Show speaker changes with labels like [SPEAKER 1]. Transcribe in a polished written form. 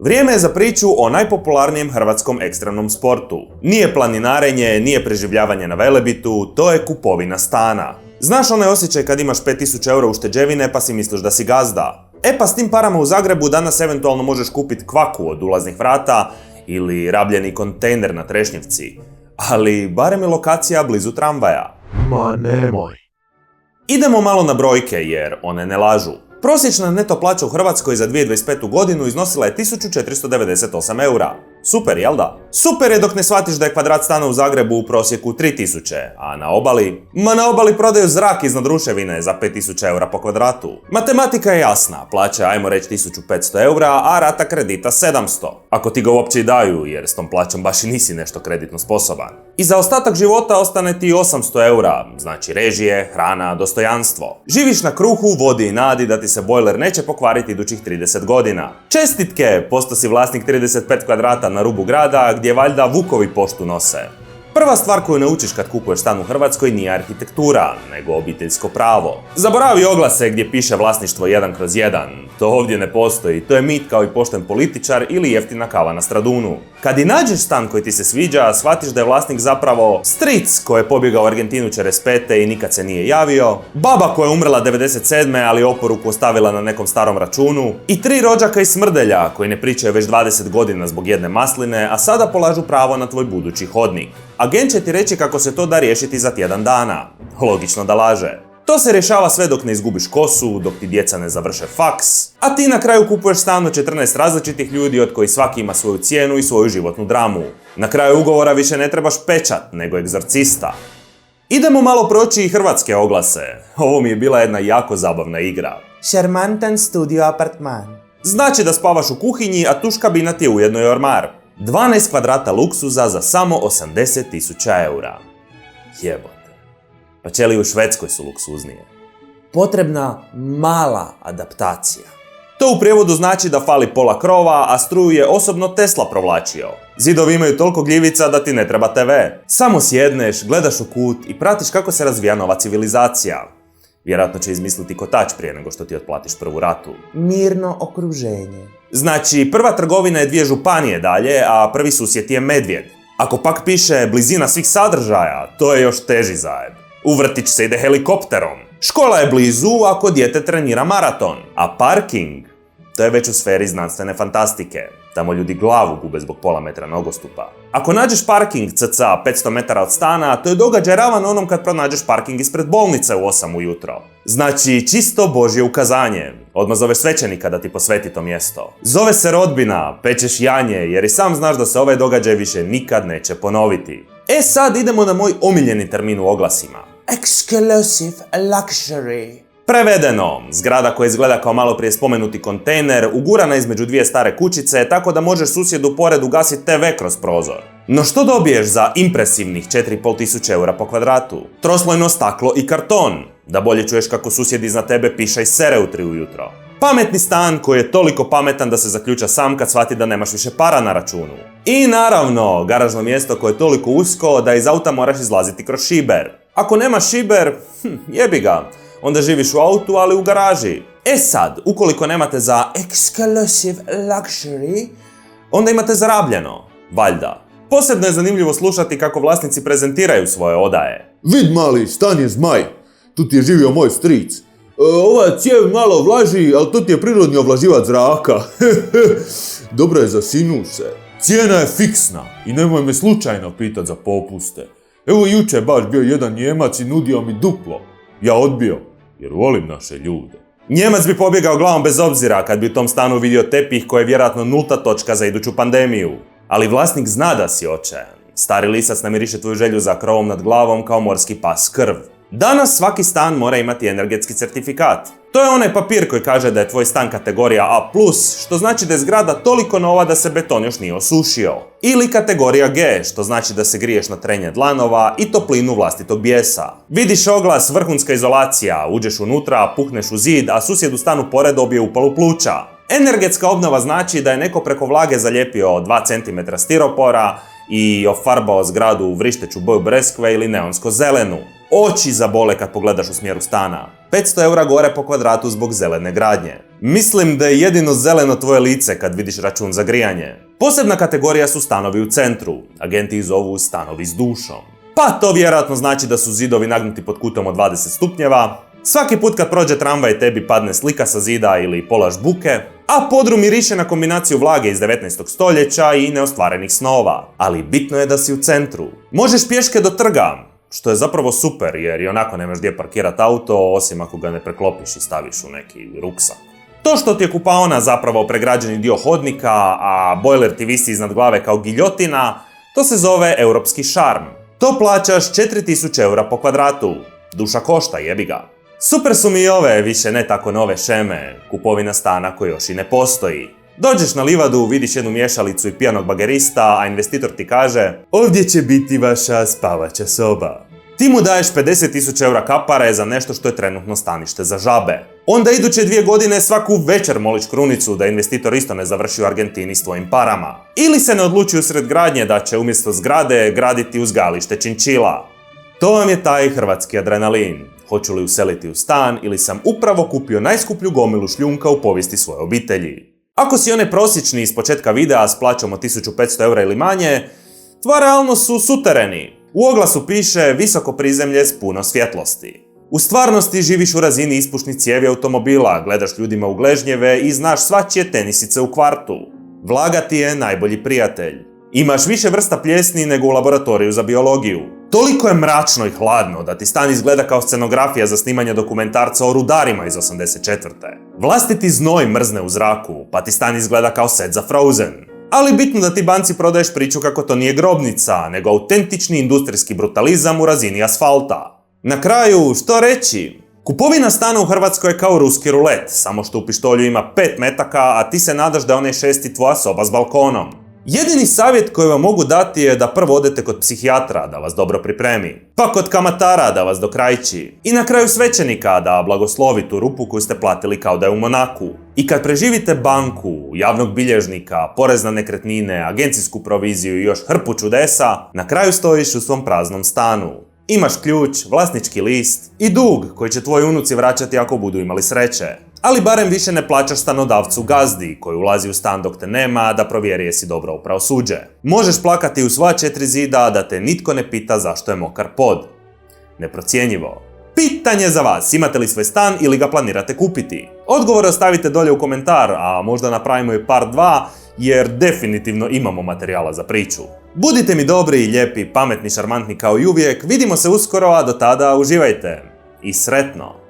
[SPEAKER 1] Vrijeme je za priču o najpopularnijem hrvatskom ekstremnom sportu. Nije planinarenje, nije preživljavanje na Velebitu, to je kupovina stana. Znaš onaj osjećaj kad imaš 5000 eura ušteđevine pa si misliš da si gazda? E pa s tim parama u Zagrebu danas eventualno možeš kupiti kvaku od ulaznih vrata ili rabljeni kontejner na Trešnjevci. Ali barem je lokacija blizu tramvaja.
[SPEAKER 2] Ma nemoj.
[SPEAKER 1] Idemo malo na brojke jer one ne lažu. Prosječna neto plaća u Hrvatskoj za 2025. godinu iznosila je 1498 eura. Super, jel da? Super je dok ne shvatiš da je kvadrat stana u Zagrebu u prosjeku 3000, a na obali? Na obali prodaju zrak iznad ruševine za 5000 eura po kvadratu. Matematika je jasna, plaća ajmo reći 1500 eura, a rata kredita 700. Ako ti ga uopće i daju, jer s tom plaćom baš i nisi nešto kreditno sposoban. I za ostatak života ostane ti 800 eura, znači režije, hrana, dostojanstvo. Živiš na kruhu, vodi i nadi da ti se bojler neće pokvariti idućih 30 godina. Čestitke, posto si vlasnik 35 kvadrata na rubu grada gdje valjda vukovi poštu nose. Prva stvar koju naučiš kad kupuješ stan u Hrvatskoj nije arhitektura, nego obiteljsko pravo. Zaboravi oglase gdje piše vlasništvo 1/1. To ovdje ne postoji, to je mit kao i pošten političar ili jeftina kava na Stradunu. Kad i nađeš stan koji ti se sviđa, shvatiš da je vlasnik zapravo stric koji je pobjegao u Argentinu '45. i nikad se nije javio, baba koja je umrla '97. ali oporuku ostavila na nekom starom računu, i 3 rođaka iz Smrdelja koji ne pričaju već 20 godina zbog jedne masline, a sada polažu pravo na tvoj budući hodnik. Agent će ti reći kako se to da riješiti za tjedan dana. Logično da laže. To se rješava sve dok ne izgubiš kosu, dok ti djeca ne završe faks, a ti na kraju kupuješ stan od 14 različitih ljudi od kojih svaki ima svoju cijenu i svoju životnu dramu. Na kraju ugovora više ne trebaš pečat, nego egzorcista. Idemo malo proći i hrvatske oglase. Ovo mi je bila jedna jako zabavna igra. Šarmantan studio apartman. Znači da spavaš u kuhinji, a tuš kabina ti je ujedno i ormar. 12 kvadrata luksuza za samo 80.000 eura. Jebote. Pa ćeli u Švedskoj su luksuznije. Potrebna mala adaptacija. To u prijevodu znači da fali pola krova, a struju je osobno Tesla provlačio. Zidovi imaju toliko gljivica da ti ne treba TV. Samo sjedneš, gledaš u kut i pratiš kako se razvija nova civilizacija. Vjerojatno će izmisliti kotač prije nego što ti otplatiš prvu ratu. Mirno okruženje. Znači, prva trgovina je 2 županije dalje, a prvi susjed je Medvjed. Ako pak piše blizina svih sadržaja, to je još teži zajeb. U vrtić se ide helikopterom. Škola je blizu ako dijete trenira maraton. A parking? To je već u sferi znanstvene fantastike. Tamo ljudi glavu gube zbog pola metra nogostupa. Ako nađeš parking cca 500 metara od stana, to je događaj ravan onom kad pronađeš parking ispred bolnice u 8 ujutro. Znači, čisto božje ukazanje. Odmah zoveš svećenika da ti posveti to mjesto. Zove se rodbina, pečeš janje, jer i sam znaš da se ovaj događaj više nikad neće ponoviti. E sad idemo na moj omiljeni termin u oglasima. Exclusive luxury. Prevedeno, zgrada koja izgleda kao malo prije spomenuti kontejner, ugurana između 2 stare kućice, tako da možeš susjedu pored ugasiti TV kroz prozor. No što dobiješ za impresivnih 4500 eura po kvadratu? Troslojno staklo i karton, da bolje čuješ kako susjed iznad tebe piša i sere u 3 ujutro. Pametni stan koji je toliko pametan da se zaključa sam kad shvati da nemaš više para na računu. I naravno, garažno mjesto koje je toliko usko da iz auta moraš izlaziti kroz šiber. Ako nemaš šiber, jebi ga. Onda živiš u autu, ali u garaži. E sad, ukoliko nemate za exclusive luxury, onda imate za rabljeno. Valjda. Posebno je zanimljivo slušati kako vlasnici prezentiraju svoje odaje.
[SPEAKER 2] Vid mali, stan je zmaj. Tu ti je živio moj stric. Ova cijev malo vlaži, ali to ti je prirodni ovlaživač zraka. Dobro je za sinuse. Cijena je fiksna i nemoj me slučajno pitat za popuste. Evo jučer baš bio jedan Njemac i nudio mi duplo. Ja odbio, jer volim naše ljude. Njemac bi pobjegao glavom bez obzira kad bi u tom stanu vidio tepih koji je vjerojatno nulta točka za iduću pandemiju. Ali vlasnik zna da si očajan. Stari lisac namiriše tvoju želju za krovom nad glavom kao morski pas krv. Danas svaki stan mora imati energetski certifikat. To je onaj papir koji kaže da je tvoj stan kategorija A+, što znači da je zgrada toliko nova da se beton još nije osušio. Ili kategorija G, što znači da se griješ na trenje dlanova i toplinu vlastitog bijesa. Vidiš oglas vrhunska izolacija, uđeš unutra, puhneš u zid, a susjed u stanu pored dobije upalu pluća. Energetska obnova znači da je neko preko vlage zalijepio 2 cm stiropora i ofarbao zgradu u vrišteću boju breskve ili neonsko zelenu. Oči zabole kad pogledaš u smjeru stana.
[SPEAKER 1] 500 eura gore po kvadratu zbog zelene gradnje. Mislim da je jedino zeleno tvoje lice kad vidiš račun za grijanje. Posebna kategorija su stanovi u centru. Agenti ih zovu stanovi s dušom. Pa to vjerojatno znači da su zidovi nagnuti pod kutom od 20 stupnjeva. Svaki put kad prođe tramvaj tebi padne slika sa zida ili pola žbuke, a podrum miriše na kombinaciju vlage iz 19. stoljeća i neostvarenih snova. Ali bitno je da si u centru. Možeš pješke do trga, što je zapravo super jer i onako nemaš gdje parkirat auto osim ako ga ne preklopiš i staviš u neki ruksak. To što ti je kupaona zapravo pregrađeni dio hodnika, a bojler ti visi iznad glave kao giljotina, to se zove europski šarm. To plaćaš 4000 eura po kvadratu. Duša košta, jebi ga. Super su mi i ove više ne tako nove šeme, kupovina stana koji još i ne postoji. Dođeš na livadu, vidiš jednu miješalicu i pijanog bagerista, a investitor ti kaže ovdje će biti vaša spavaća soba. Ti mu daješ 50.000 eura kapare za nešto što je trenutno stanište za žabe. Onda iduće 2 godine svaku večer moliš krunicu da investitor isto ne završi u Argentini s tvojim parama. Ili se ne odluči usred gradnje da će umjesto zgrade graditi uzgajalište činčila. To vam je taj hrvatski adrenalin. Hoću li useliti u stan ili sam upravo kupio najskuplju gomilu šljunka u povijesti svoje obitelji. Ako si onaj prosječni iz početka videa s plaćom od 1500 eura ili manje, tva realnost su sutereni. U oglasu piše visoko prizemlje s puno svjetlosti. U stvarnosti živiš u razini ispušnih cijevi automobila, gledaš ljudima u gležnjeve i znaš svačije tenisice u kvartu. Vlaga ti je najbolji prijatelj. Imaš više vrsta pljesni nego u laboratoriju za biologiju. Toliko je mračno i hladno da ti stan izgleda kao scenografija za snimanje dokumentarca o rudarima iz 84. Vlastiti znoj mrzne u zraku, pa ti stan izgleda kao set za Frozen. Ali bitno da ti banci prodaješ priču kako to nije grobnica, nego autentični industrijski brutalizam u razini asfalta. Na kraju, što reći? Kupovina stana u Hrvatskoj je kao ruski rulet, samo što u pištolju ima 5 metaka, a ti se nadaš da je onaj 6. tvoja soba s balkonom. Jedini savjet koji vam mogu dati je da prvo odete kod psihijatra da vas dobro pripremi, pa kod kamatara da vas dokrajči i na kraju svećenika da blagoslovi tu rupu koju ste platili kao da je u Monaku. I kad preživite banku, javnog bilježnika, porez na nekretnine, agencijsku proviziju i još hrpu čudesa, na kraju stojiš u svom praznom stanu. Imaš ključ, vlasnički list i dug koji će tvoji unuci vraćati ako budu imali sreće. Ali barem više ne plaćaš stanodavcu gazdi koji ulazi u stan dok te nema da provjeri jesi dobro u pravosuđe. Možeš plakati u sva 4 zida da te nitko ne pita zašto je mokar pod. Neprocjenjivo. Pitanje za vas, imate li svoj stan ili ga planirate kupiti? Odgovore ostavite dolje u komentar, a možda napravimo i part 2 jer definitivno imamo materijala za priču. Budite mi dobri, lijepi, pametni, šarmantni kao i uvijek, vidimo se uskoro, a do tada uživajte. I sretno!